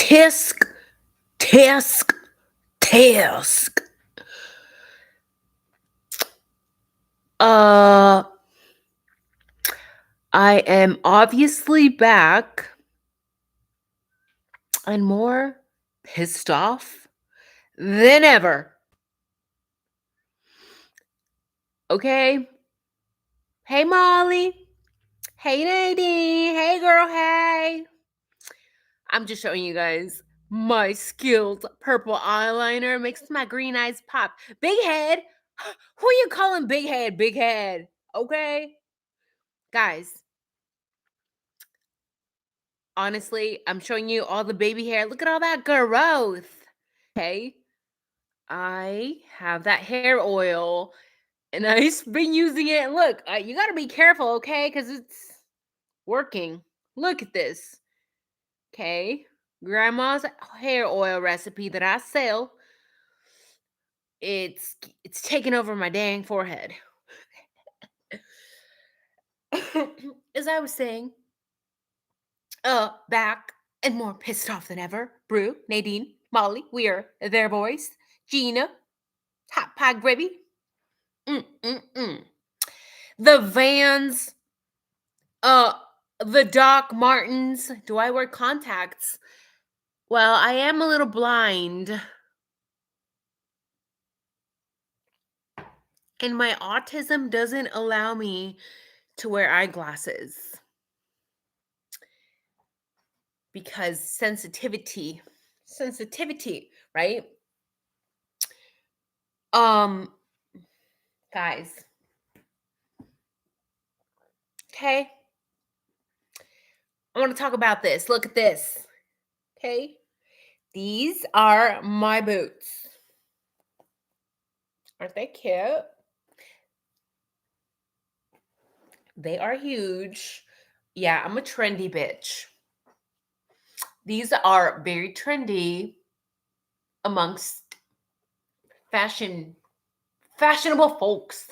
Tisk, tisk, tisk. I am obviously back and more pissed off than ever. Okay? Hey, Molly. Hey, Nadine. Hey, girl. Hey. I'm just showing you guys my skilled purple eyeliner. Makes my green eyes pop. Big head. Who you calling big head? Big head. Okay? Guys, honestly, I'm showing you all the baby hair. Look at all that growth. Okay? I have that hair oil and I've been using it. Look, you got to be careful, okay? Because it's working. Look at this. Okay? Grandma's hair oil recipe that I sell. It's taking over my dang forehead. As I was saying, back and more pissed off than ever. Brew, Nadine, Molly, we are their boys. Gina, hot pie gravy. The Vans, the Doc Martens. Do I wear contacts? Well, I am a little blind. And my autism doesn't allow me to wear eyeglasses. Because sensitivity, right? Guys. Okay? I want to talk about this. Look at this. Okay? These are my boots. Aren't they cute? They are huge. Yeah, I'm a trendy bitch. These are very trendy amongst fashionable folks.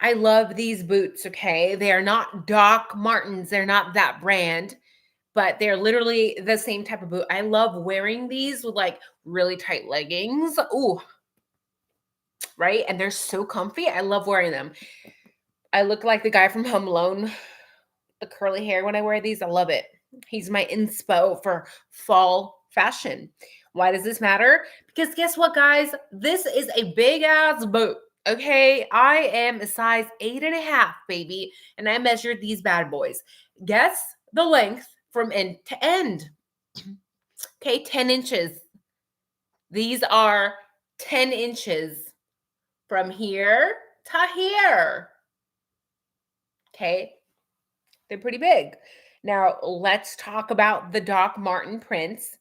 I love these boots, okay? They are not Doc Martens. They're not that brand, but they're literally the same type of boot. I love wearing these with like really tight leggings. Ooh. Right? And they're so comfy. I love wearing them. I look like the guy from Home Alone, the curly hair when I wear these. I love it. He's my inspo for fall fashion. Why does this matter? Because guess what, guys? This is a big ass boot. Okay, I am a size 8.5, baby, and I measured these bad boys. Guess the length from end to end. Okay, 10 inches. These are 10 inches from here to here. Okay, they're pretty big. Now, let's talk about the Doc Marten prints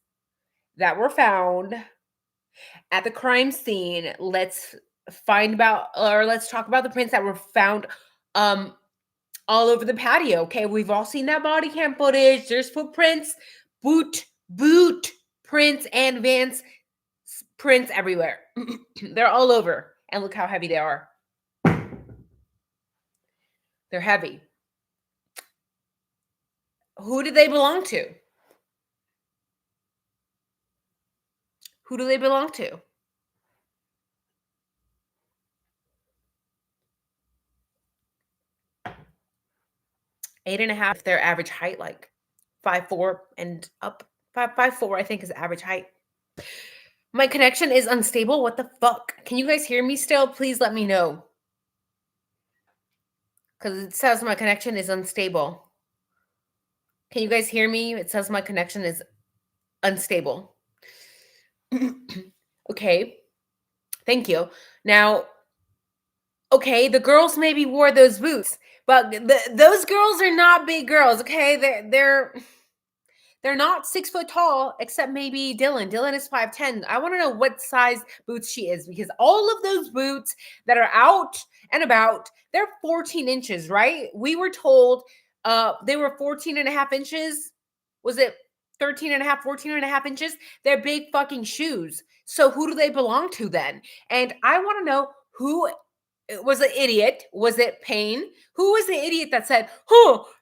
that were found at the crime scene. Let's talk about the prints that were found all over the patio. Okay, we've all seen that body cam footage. There's footprints, boot prints, and Vans prints everywhere. They're all over. And look how heavy they are. They're heavy. Who did they belong to? Who do they belong to? Eight and a half, their average height, like 5'4" and up. 5'4", I think, is average height. My connection is unstable. What the fuck? Can you guys hear me still? Please let me know. Because it says my connection is unstable. Can you guys hear me? It says my connection is unstable. Okay. Thank you. Now, okay, the girls maybe wore those boots, but those girls are not big girls, okay? They're not 6 foot tall, except maybe Dylan. Dylan is 5'10". I want to know what size boots she is, because all of those boots that are out and about, they're 14 inches, right? We were told they were 14.5 inches. Was it 13.5, 14.5 inches? They're big fucking shoes. So who do they belong to then? And I want to know who was an idiot. Was it Payne? Who was the idiot that said,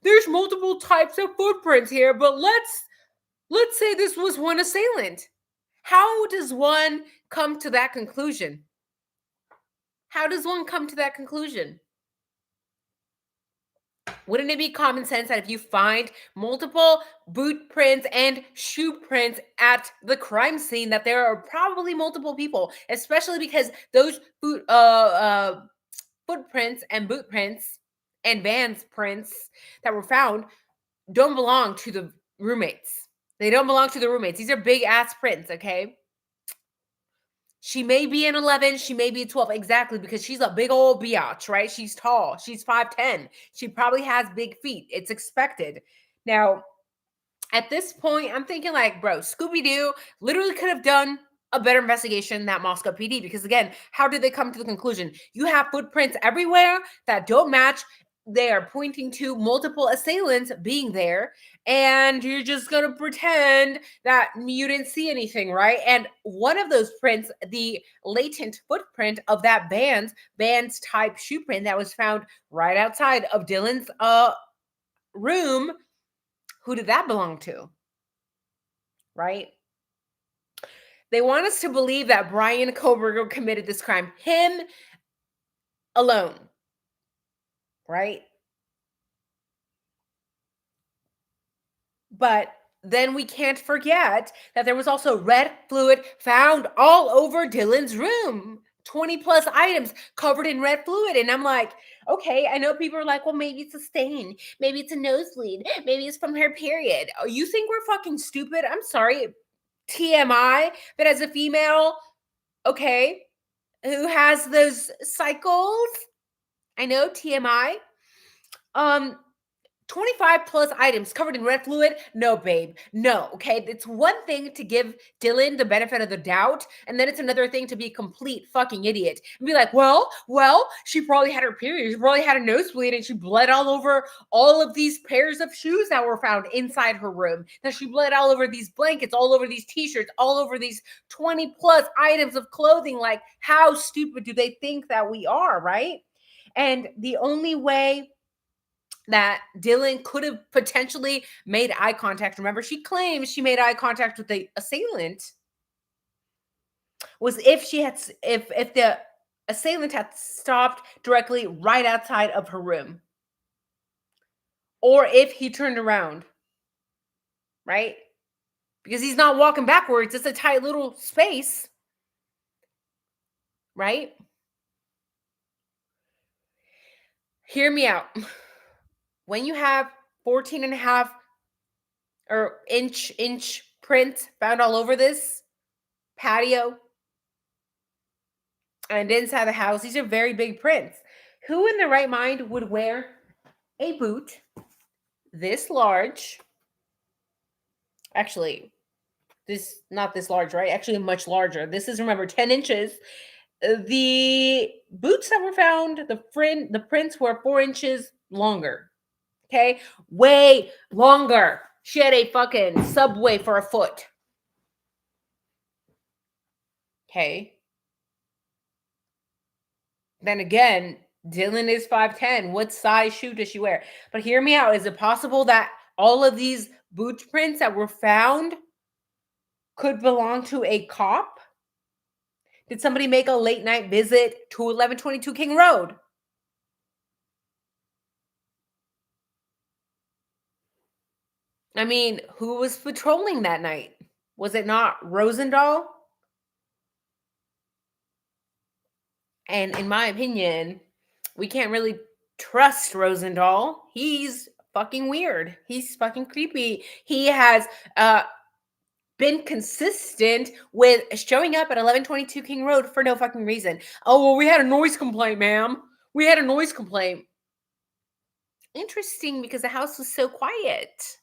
there's multiple types of footprints here, but let's Let's say this was one assailant. How does one come to that conclusion? How does one come to that conclusion? Wouldn't it be common sense that if you find multiple boot prints and shoe prints at the crime scene, that there are probably multiple people, especially because those footprints and boot prints and Vans prints that were found don't belong to the roommates. They don't belong to the roommates. These are big ass prints, okay? She may be an 11, she may be a 12, exactly, because she's a big old biatch, right? She's tall, she's 5'10. She probably has big feet. It's expected. Now, at this point, I'm thinking like, bro, Scooby-Doo literally could have done a better investigation than that Moscow PD, because again, how did they come to the conclusion? You have footprints everywhere that don't match. They are pointing to multiple assailants being there, and you're just gonna pretend that you didn't see anything, right? And one of those prints, the latent footprint of that Vans type shoe print that was found right outside of Dylan's room, who did that belong to? Right? They want us to believe that Brian Koberger committed this crime, him alone, right? But then we can't forget that there was also red fluid found all over Dylan's room. 20 plus items covered in red fluid. And I'm like, okay, I know people are like, well, maybe it's a stain. Maybe it's a nosebleed. Maybe it's from her period. Oh, you think we're fucking stupid? I'm sorry. TMI, but as a female, okay, who has those cycles, I know, TMI. Um, 25 plus items covered in red fluid. No, babe. No. Okay. It's one thing to give Dylan the benefit of the doubt, and then it's another thing to be a complete fucking idiot and be like, well, she probably had her period. She probably had a nosebleed and she bled all over all of these pairs of shoes that were found inside her room. That she bled all over these blankets, all over these t-shirts, all over these 20 plus items of clothing. Like, how stupid do they think that we are, right? And the only way that Dylan could have potentially made eye contact. Remember, she claims she made eye contact with the assailant. Was if she had, if the assailant had stopped directly right outside of her room, or if he turned around, right? Because he's not walking backwards. It's a tight little space, right? Hear me out. When you have 14 and a half or inch prints found all over this patio and inside the house, these are very big prints. Who in their right mind would wear a boot this large? Actually, this not this large, right? Actually, much larger. This is, remember, 10 inches. The boots that were found, the prints were 4 inches longer. Okay, way longer. She had a fucking Subway for a foot. Okay. Then again, Dylan is 5'10. What size shoe does she wear? But hear me out. Is it possible that all of these boot prints that were found could belong to a cop? Did somebody make a late night visit to 1122 King Road? I mean, who was patrolling that night? Was it not Rosendahl? And in my opinion, we can't really trust Rosendahl. He's fucking weird. He's fucking creepy. He has been consistent with showing up at 1122 King Road for no fucking reason. Oh, well, we had a noise complaint, ma'am. We had a noise complaint. Interesting, because the house was so quiet.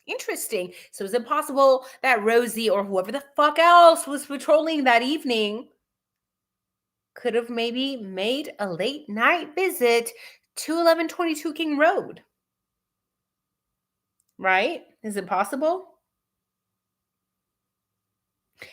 Interesting. So is it possible that Rosie or whoever the fuck else was patrolling that evening could have maybe made a late night visit to 1122 King Road? Right? Is it possible?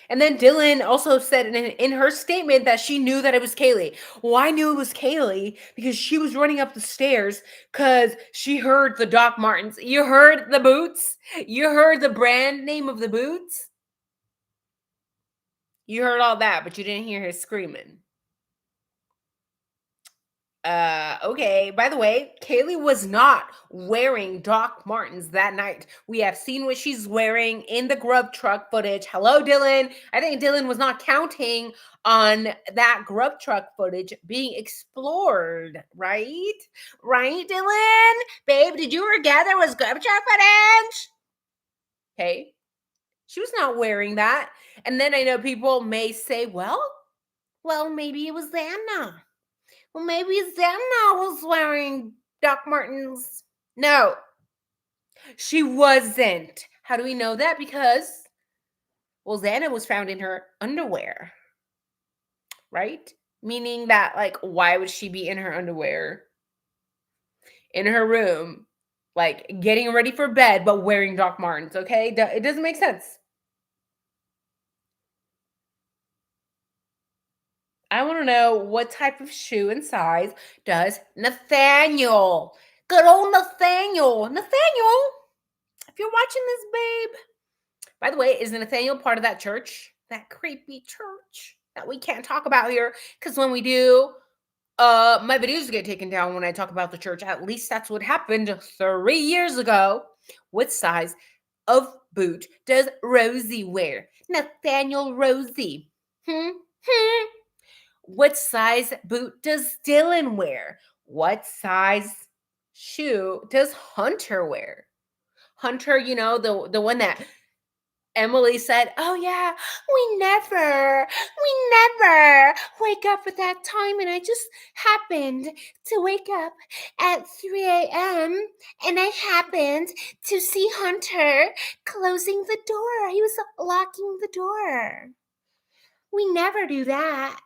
And then Dylan also said in her statement that she knew that it was Kaylee. Well, I knew it was Kaylee because she was running up the stairs because she heard the Doc Martens. You heard the boots? You heard the brand name of the boots? You heard all that, but you didn't hear her screaming. Okay. By the way, Kaylee was not wearing Doc Martens that night. We have seen what she's wearing in the grub truck footage. Hello, Dylan. I think Dylan was not counting on that grub truck footage being explored, right? Right, Dylan? Babe, did you forget there was grub truck footage? Okay. She was not wearing that. And then I know people may say, well, maybe it was Anna. Well, maybe Zanna was wearing Doc Martens. No, she wasn't. How do we know that? Because, well, Xana was found in her underwear, right? Meaning that, like, why would she be in her underwear in her room, like, getting ready for bed, but wearing Doc Martens, okay? It doesn't make sense. I want to know what type of shoe and size does Nathaniel? Good old Nathaniel. Nathaniel, if you're watching this, babe. By the way, is Nathaniel part of that church? That creepy church that we can't talk about here? Because when we do, my videos get taken down when I talk about the church. At least that's what happened 3 years ago. What size of boot does Rosie wear? Nathaniel Rosie. Hmm. What size boot does Dylan wear? What size shoe does Hunter wear? Hunter, the one that Emily said, "Oh yeah, we never wake up at that time, and I just happened to wake up at 3 a.m. and I happened to see Hunter closing the door. He was locking the door. We never do that."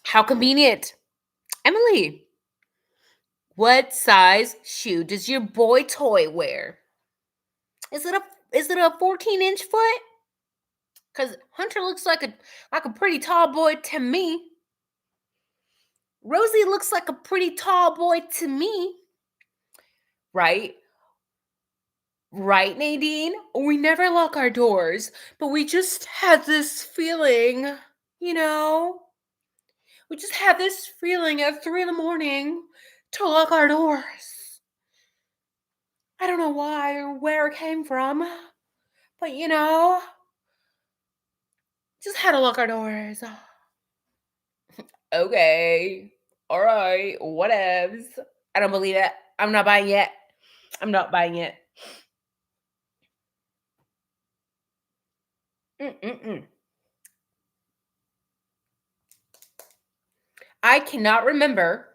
How convenient. Emily, what size shoe does your boy toy wear? Is it a 14-inch foot? Because Hunter looks like a pretty tall boy to me. Rosie looks like a pretty tall boy to me. Right? Right, Nadine? We never lock our doors, but we just had this feeling, you know? We just had this feeling at 3 in the morning to lock our doors. I don't know why or where it came from, but just had to lock our doors. Okay. All right. Whatevs. I don't believe it. I'm not buying it. I'm not buying it. Mm-mm-mm. I cannot remember.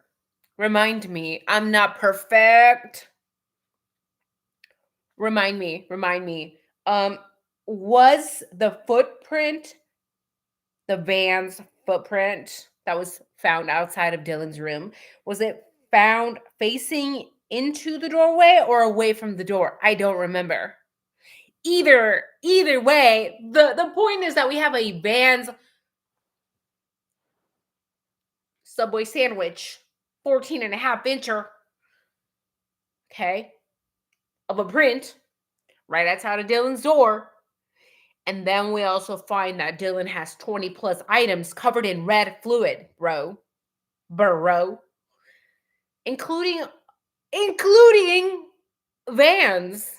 Remind me. I'm not perfect. Remind me. Remind me. Was the footprint the van's footprint that was found outside of Dylan's room? Was it found facing into the doorway or away from the door? I don't remember. Either way, the point is that we have a Vans Subway sandwich, 14 and a half incher, okay, of a print right outside of Dylan's door. And then we also find that Dylan has 20 plus items covered in red fluid, bro. Including Vans.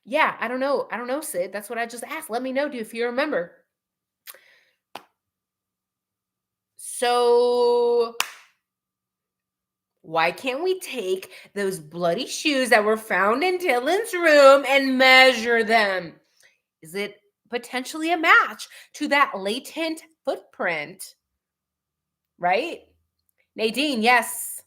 Yeah, I don't know. I don't know, Sid. That's what I just asked. Let me know, if you remember. So why can't we take those bloody shoes that were found in Dylan's room and measure them? Is it potentially a match to that latent footprint? Right? Nadine, yes.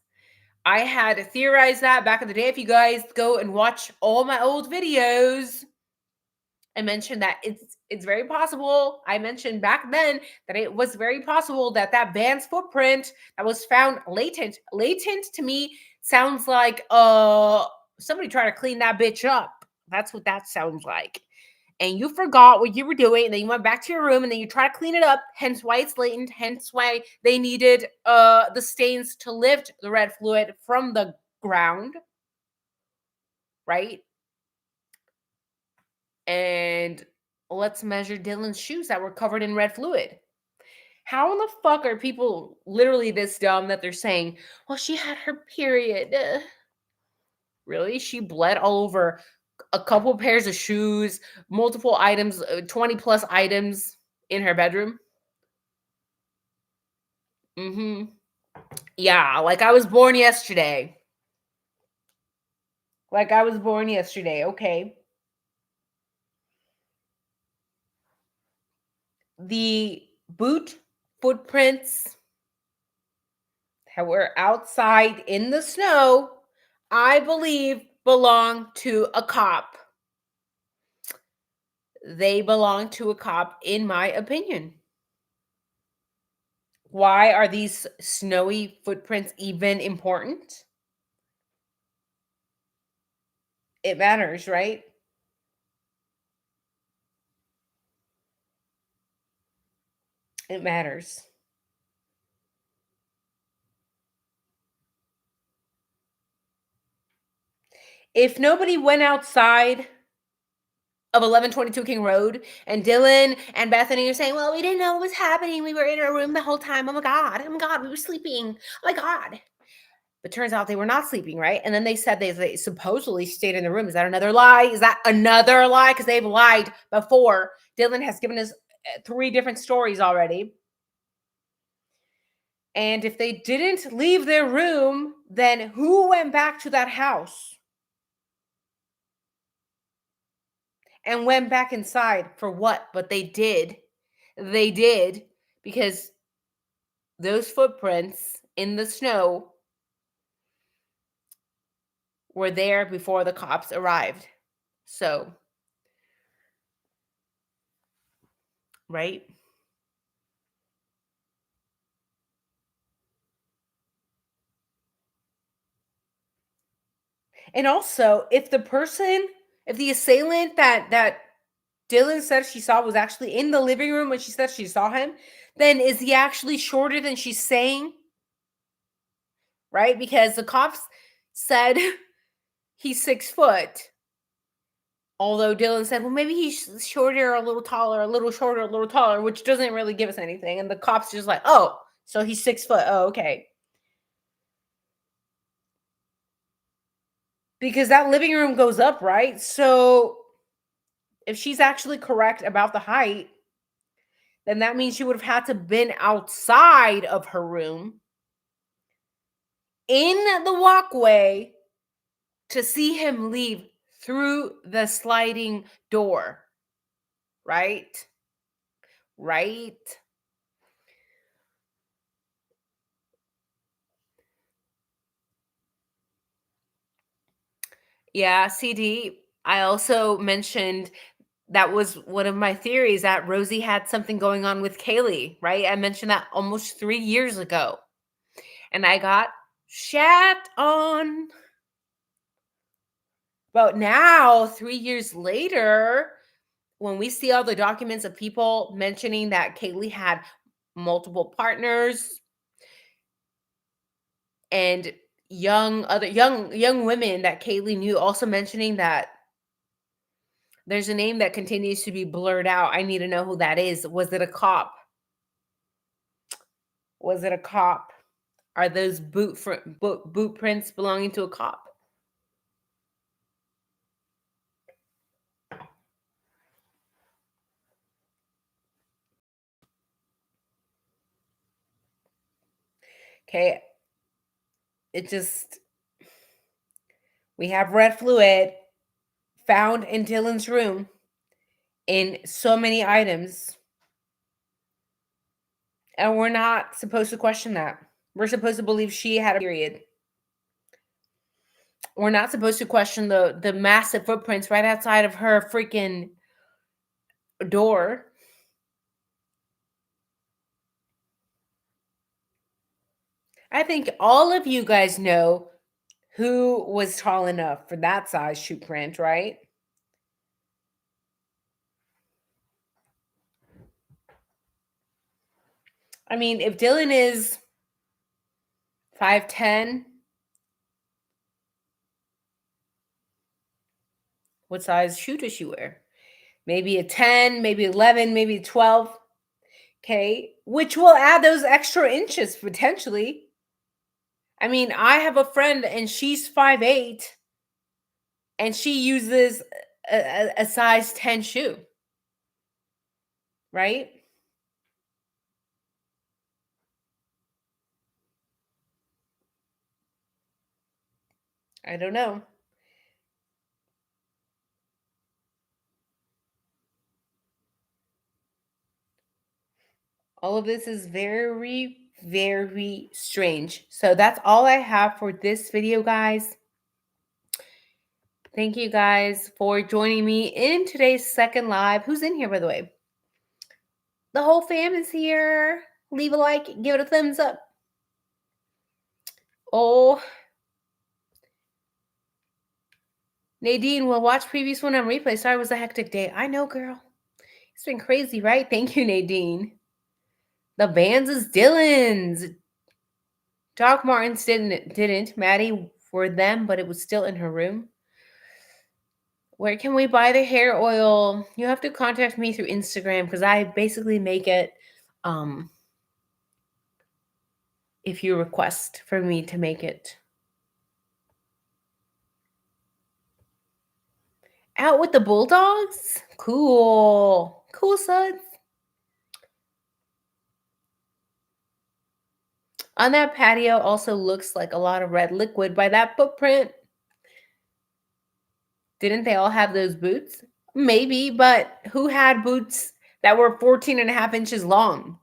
I had theorized that back in the day. If you guys go and watch all my old videos, I mentioned that it's very possible. I mentioned back then that it was very possible that Van's footprint that was found latent to me sounds like Somebody try to clean that bitch up. That's what that sounds like. And you forgot what you were doing, and then you went back to your room, and then you try to clean it up. Hence why it's latent. Hence why they needed the stains to lift the red fluid from the ground, right? And let's measure Dylan's shoes that were covered in red fluid. How in the fuck are people literally this dumb that they're saying, well, she had her period? Really? She bled all over a couple pairs of shoes, multiple items, 20 plus items in her bedroom? Mm-hmm. Yeah, like I was born yesterday. Like I was born yesterday. Okay. The boot footprints that were outside in the snow, I believe, belong to a cop. They belong to a cop, in my opinion. Why are these snowy footprints even important? It matters, right? It matters. If nobody went outside of 1122 King Road and Dylan and Bethany are saying, well, we didn't know what was happening. We were in our room the whole time. Oh my God. Oh my God. We were sleeping. Oh my God. But turns out they were not sleeping, right? And then they said they supposedly stayed in the room. Is that another lie? Is that another lie? Because they've lied before. Dylan has given us 3 different stories already. And if they didn't leave their room, then who went back to that house and went back inside for what? But they did. They did, because those footprints in the snow were there before the cops arrived. So, right? And also, if the assailant that Dylan said she saw was actually in the living room when she said she saw him, then is he actually shorter than she's saying? Right? Because the cops said he's 6 foot. Although Dylan said, well, maybe he's shorter, a little taller, a little shorter, a little taller, which doesn't really give us anything. And the cops just like, oh, so he's 6 foot. Oh, okay. Because that living room goes up, right? So if she's actually correct about the height, then that means she would have had to been outside of her room in the walkway to see him leave through the sliding door. Right? Right? Yeah, CD. I also mentioned that was one of my theories, that Rosie had something going on with Kaylee, right? I mentioned that almost 3 years ago. And I got shat on. But now, 3 years later, when we see all the documents of people mentioning that Kaylee had multiple partners and young women that Kaylee knew also mentioning that there's a name that continues to be blurred out. I need to know who that is. Was it a cop? Was it a cop? Are those boot prints belonging to a cop? Okay. It just, we have red fluid found in Dylan's room in so many items, and we're not supposed to question that. We're supposed to believe she had a period. We're not supposed to question the massive footprints right outside of her freaking door. I think all of you guys know Who was tall enough for that size shoe print, right? I mean, if Dylan is 5'10", what size shoe does she wear? Maybe a 10, maybe 11, maybe 12. Okay. Which will add those extra inches potentially. I mean, I have a friend and she's 5'8" and she uses a size 10 shoe, right? I don't know. All of this is very, very strange. So that's all I have for this video, guys. Thank you guys for joining me in today's second live. Who's in here, by the way? The whole fam is here. Leave a like, give it a thumbs up. Oh, Nadine will watch previous one on replay. Sorry, it was a hectic day. I know, girl. It's been crazy, right? Thank you, Nadine. The Vans is Dylan's. Doc Martens didn't. Maddie for them, but it was still in her room. Where can we buy the hair oil? You have to contact me through Instagram because I basically make it if you request for me to make it. Out with the Bulldogs? Cool. Cool, suds. On that patio also looks like a lot of red liquid by that footprint. Didn't they all have those boots? Maybe, but who had boots that were 14 and a half inches long?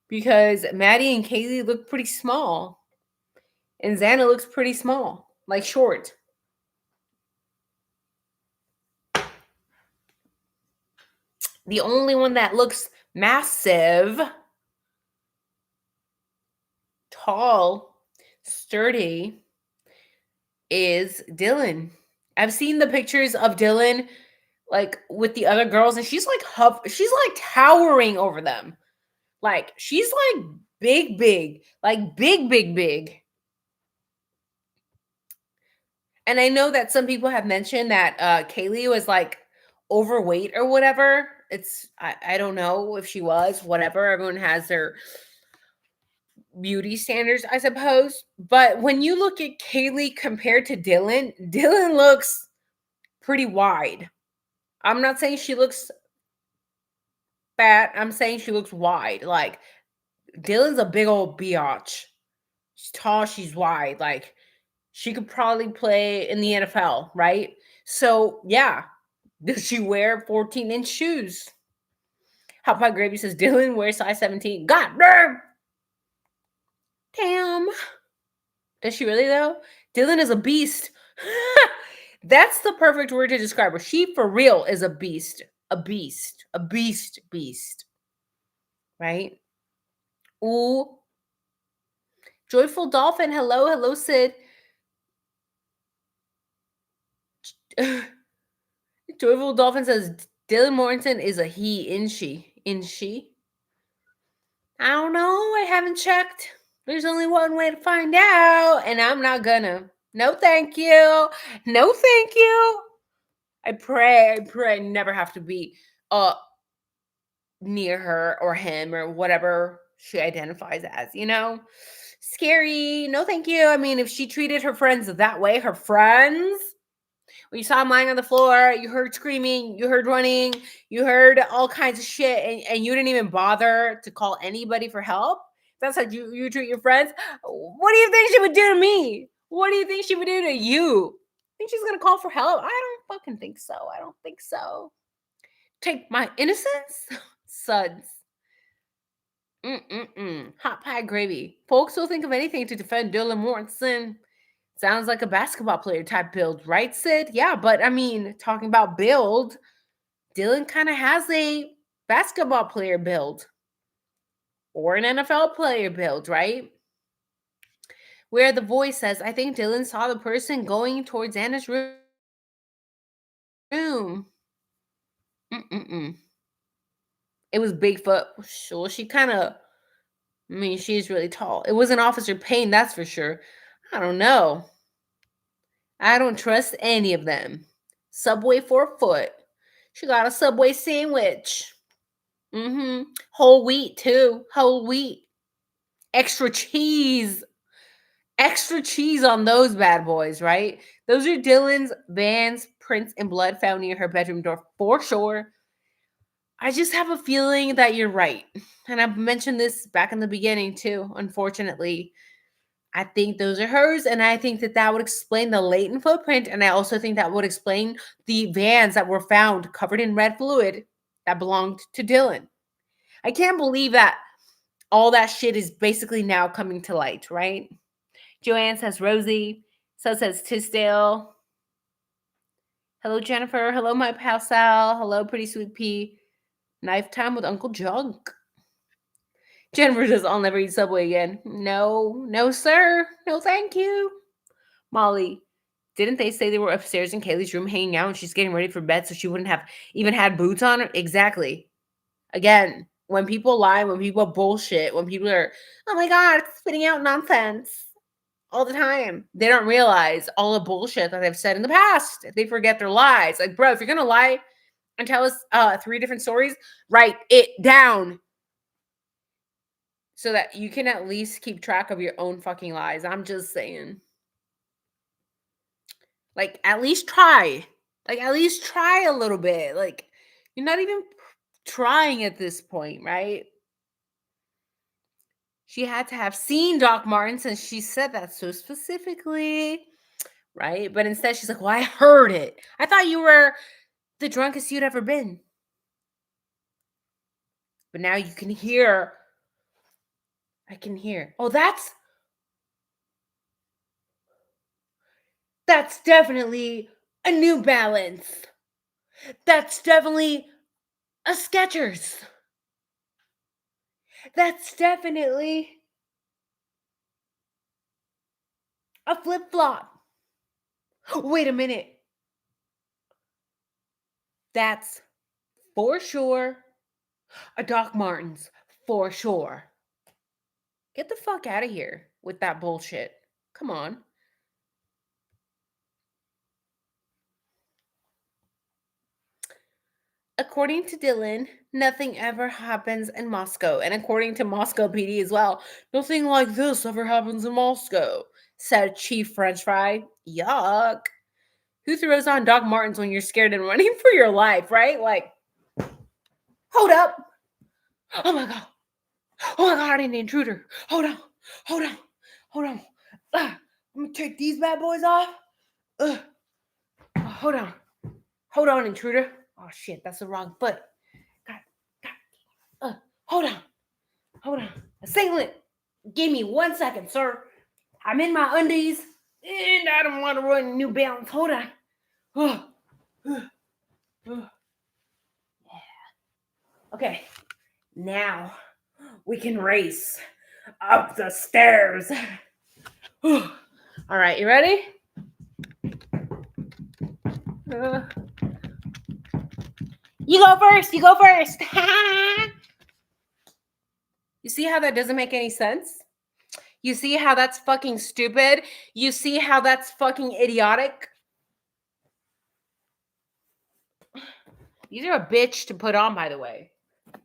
Because Maddie and Kaylee look pretty small. And Xana looks pretty small, like short. The only one that looks massive, tall, sturdy is Dylan. I've seen the pictures of Dylan like with the other girls and she's like towering over them. Like she's like big, like big. And I know that some people have mentioned that Kaylee was like overweight or whatever. I don't know if she was, whatever. Everyone has their beauty standards, I suppose. But when you look at Kaylee compared to Dylan, Dylan looks pretty wide. I'm not saying she looks fat. I'm saying she looks wide. Like Dylan's a big old biatch. She's tall, she's wide. Like she could probably play in the NFL, right? So yeah. Does she wear 14-inch shoes? Hot Pot Gravy says Dylan wears size 17. God damn! Damn. Does she really though? Dylan is a beast. That's the perfect word to describe her. She for real is a beast. A beast. A beast. Right? Ooh. Joyful Dolphin. Hello, Sid. Joyful Dolphin says Dylan Morrison is a he, isn't she? Isn't she? I don't know. I haven't checked. There's only one way to find out, and I'm not gonna. No, thank you. No, thank you. I pray I never have to be near her or him or whatever she identifies as, you know? Scary. No, thank you. I mean, if she treated her friends that way, her friends, when you saw him lying on the floor, you heard screaming, you heard running, you heard all kinds of shit, and you didn't even bother to call anybody for help. That's how you treat your friends. What do you think she would do to me? What do you think she would do to you? Think she's gonna call for help? I don't fucking think so. I don't think so. Take my innocence, suds. Hot pie gravy. Folks will think of anything to defend Dylan Morrison. Sounds like a basketball player type build, right, Sid? Yeah, but I mean, talking about build, Dylan kind of has a basketball player build or an NFL player build, right? where the voice says, I think Dylan saw the person going towards Anna's room. Mm-mm-mm. It was Bigfoot. Well, she kind of, I mean, she's really tall. It wasn't Officer Payne, that's for sure. I don't know. I don't trust any of them. Subway for a foot. She got a Subway sandwich. Whole wheat, too. Whole wheat. Extra cheese. Extra cheese on those bad boys, right? Those are Dylan's Vans, prints, and blood found near her bedroom door for sure. I just have a feeling that you're right. And I've mentioned this back in the beginning too, unfortunately. I think those are hers, and I think that that would explain the latent footprint, and I also think that would explain the Vans that were found covered in red fluid that belonged to Dylan. I can't believe that all that shit is basically now coming to light, right? Joanne says Rosie. So says Tisdale. Hello, Jennifer. Hello, my pal Sal. Hello, pretty sweet pea. Knife time with Uncle Junk. Jennifer says, I'll never eat Subway again. No, no, sir. No, thank you. Molly, didn't they say they were upstairs in Kaylee's room hanging out and she's getting ready for bed so she wouldn't have even had boots on her? Exactly. Again, when people lie, when people bullshit, when people are, oh my God, spitting out nonsense all the time, they don't realize all the bullshit that they've said in the past. They forget their lies. Like, bro, if you're going to lie and tell us 3 different stories, write it down so that you can at least keep track of your own fucking lies. I'm just saying. Like, at least try. Like, at least try a little bit. Like, you're not even trying at this point, right? She had to have seen Doc Martens since she said that so specifically, right? But instead, she's like, well, I heard it. I thought you were the drunkest you'd ever been. But now you can hear. I can hear. Oh, that's definitely a New Balance. That's definitely a Skechers. That's definitely a flip-flop. Wait a minute. That's for sure a Doc Martens. For sure. Get the fuck out of here with that bullshit. Come on. According to Dylan, nothing ever happens in Moscow. And according to Moscow PD as well, nothing like this ever happens in Moscow, said Chief French Fry. Yuck. Who throws on Doc Martens when you're scared and running for your life, right? Like, hold up. Oh my God. Oh my God, I need an intruder. Hold on. Hold on. Hold on. I'm going to take these bad boys off. Oh, hold on. Hold on, intruder. Oh shit, that's the wrong foot. God. Hold on. Hold on. Assailant. Give me 1 second, sir. I'm in my undies and I don't want to run New Balance. Hold on. Okay. Now we can race up the stairs. All right, you ready? You go first. You go first. You see how that doesn't make any sense? You see how that's fucking stupid? You see how that's fucking idiotic? These are a bitch to put on, by the way.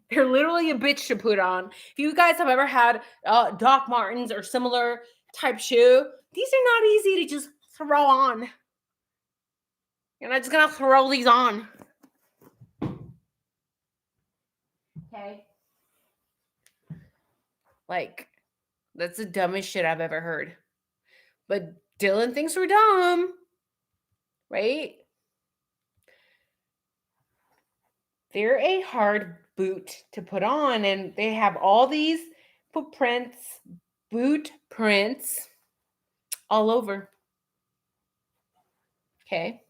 They're literally a bitch to put on. If you guys have ever had Doc Martens or similar type shoe, these are not easy to just throw on. You're not just gonna throw these on. Okay? Like, that's the dumbest shit I've ever heard. But Dylan thinks we're dumb. Right? They're a hard boot to put on, and they have all these footprints, boot prints all over. Okay.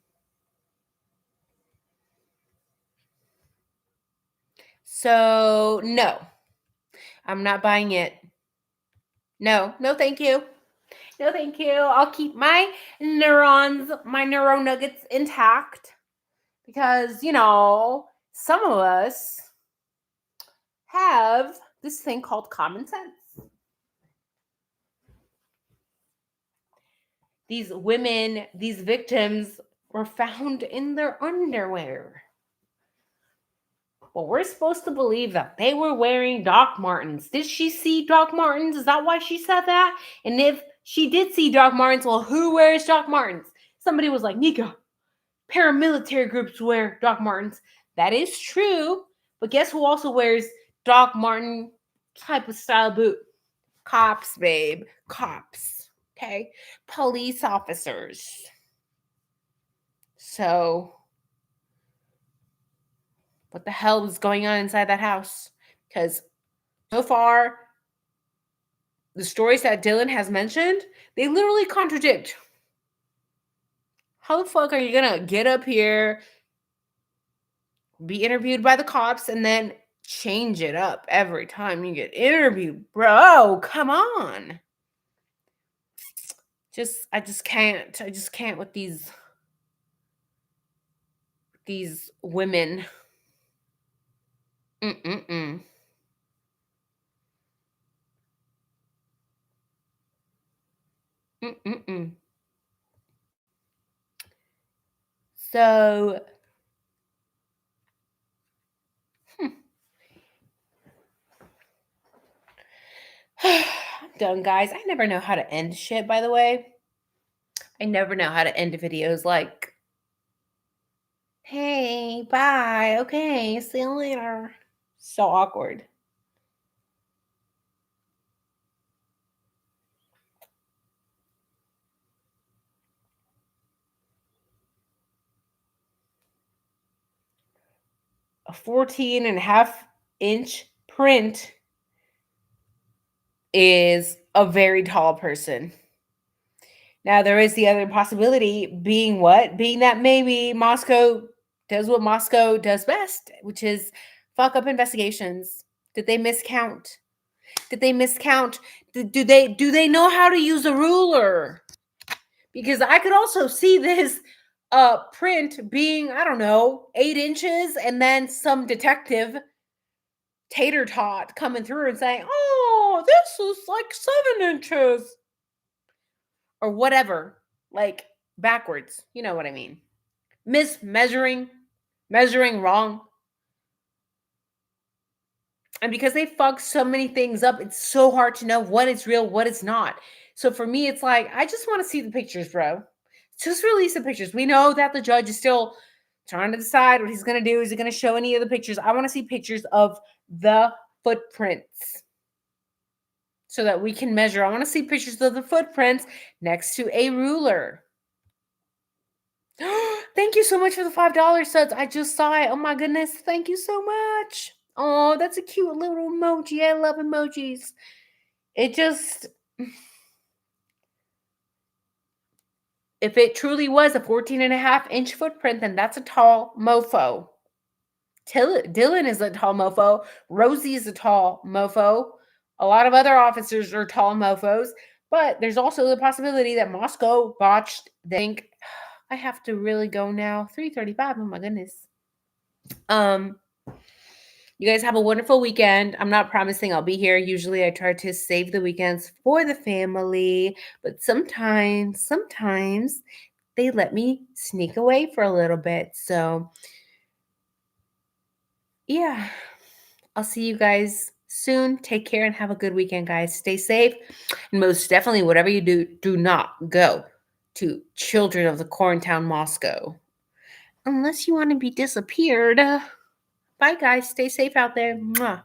So, no, I'm not buying it. No, no, thank you. No, thank you. I'll keep my neurons, my neuro nuggets intact because, some of us have this thing called common sense. These women, these victims, were found in their underwear. Well, we're supposed to believe that they were wearing Doc Martens. Did she see Doc Martens? Is that why she said that? And if she did see Doc Martens, well, who wears Doc Martens? Somebody was like, Nika, paramilitary groups wear Doc Martens. That is true. But guess who also wears Doc Marten type of style boot? Cops, babe. Cops. Okay. Police officers. So, what the hell is going on inside that house? Because so far, the stories that Dylan has mentioned, they literally contradict. How the fuck are you gonna get up here, be interviewed by the cops, and then change it up every time you get interviewed? Bro, come on. I just can't. I just can't with these women. Mm-mm-mm. Mm-mm-mm. So, I'm done, guys. I never know how to end shit, by the way. I never know how to end videos like, hey, bye. Okay, see you later. So awkward. A 14.5-inch print is a very tall person. Now, there is the other possibility being what? Being that maybe Moscow does what Moscow does best, which is fuck up investigations. Did they miscount? Did they miscount? Do they know how to use a ruler? Because I could also see this print being, I don't know, 8 inches, and then some detective tater tot coming through and saying, oh, this is like 7 inches. Or whatever. Like backwards. You know what I mean. Mismeasuring, measuring wrong. And because they fuck so many things up, it's so hard to know what is real, what is not. So for me, it's like, I just want to see the pictures, bro. Just release the pictures. We know that the judge is still trying to decide what he's going to do. Is he going to show any of the pictures? I want to see pictures of the footprints so that we can measure. I want to see pictures of the footprints next to a ruler. Thank you so much for the $5 subs. I just saw it. Oh my goodness. Thank you so much. Oh, that's a cute little emoji. I love emojis. It just, if it truly was a 14.5-inch footprint, then that's a tall mofo. Dylan is a tall mofo. Rosie is a tall mofo. A lot of other officers are tall mofos. But there's also the possibility that Moscow botched. They think, I have to really go now. 3:35. Oh my goodness. You guys have a wonderful weekend. I'm not promising I'll be here. Usually I try to save the weekends for the family, but sometimes they let me sneak away for a little bit. So, yeah. I'll see you guys soon. Take care and have a good weekend, guys. Stay safe. And most definitely, whatever you do, do not go to Children of the Corntown Moscow. Unless you want to be disappeared. Bye, guys. Stay safe out there. Mwah.